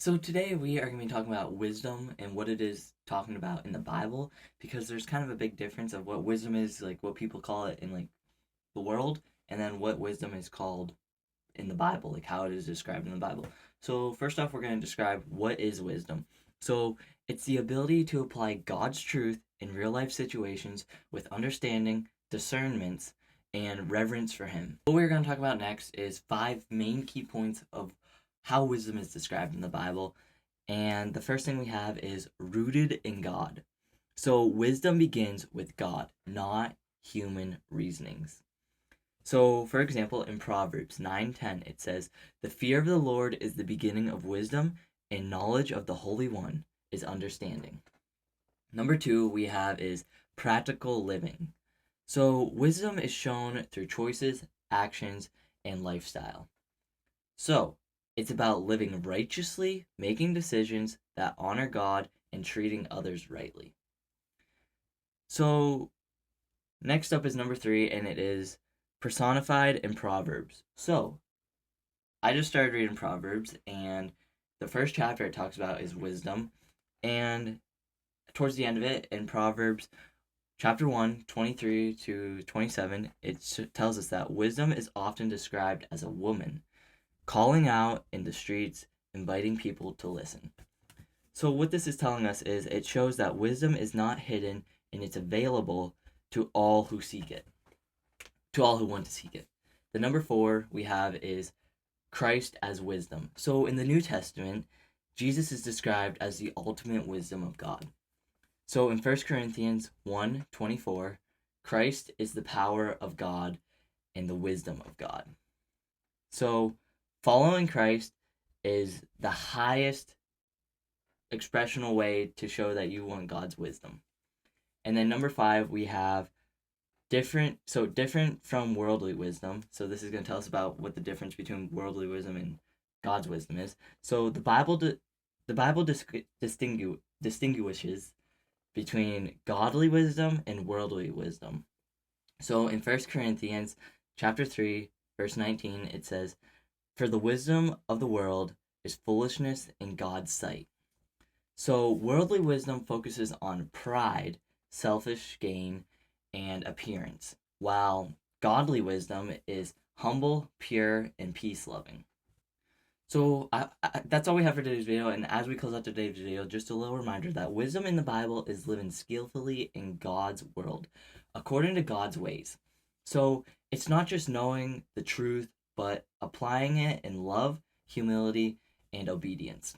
So today we are going to be talking about wisdom and what it is talking about in the Bible because there's kind of a big difference of what wisdom is, like what people call it in like the world, and then what wisdom is called in the Bible, like how it is described in the Bible. So first off, we're going to describe what is wisdom. So it's the ability to apply God's truth in real life situations with understanding, discernments, and reverence for him. What we're going to talk about next is five main key points of how wisdom is described in the Bible. And the first thing we have is rooted in God. So wisdom begins with God, not human reasonings. So, for example, in Proverbs 9:10, it says, "The fear of the Lord is the beginning of wisdom, and knowledge of the Holy One is understanding." Number two we have is practical living. So, wisdom is shown through choices, actions, and lifestyle. So, it's about living righteously, making decisions that honor God, and treating others rightly. So, next up is number three, and it is personified in Proverbs. So, I just started reading Proverbs, and the first chapter it talks about is wisdom. And towards the end of it, in Proverbs chapter 1, 23 to 27, it tells us that wisdom is often described as a woman calling out in the streets, inviting people to listen. So, what this is telling us is it shows that wisdom is not hidden and it's available to all who seek it, to all who want to seek it. The number four we have is Christ as wisdom. So, in the New Testament, Jesus is described as the ultimate wisdom of God. So, in 1 Corinthians 1:24, Christ is the power of God and the wisdom of God. So, following Christ is the highest expressional way to show that you want God's wisdom. And then number five, we have different from worldly wisdom. So this is going to tell us about what the difference between worldly wisdom and God's wisdom is. So the Bible distinguishes between godly wisdom and worldly wisdom. So in 1 Corinthians chapter 3, verse 19, it says, "For the wisdom of the world is foolishness in God's sight." So worldly wisdom focuses on pride, selfish gain, and appearance, while godly wisdom is humble, pure, and peace loving. So that's all we have for today's video. And as we close out today's video, just a little reminder that wisdom in the Bible is living skillfully in God's world, according to God's ways. So it's not just knowing the truth, but applying it in love, humility, and obedience.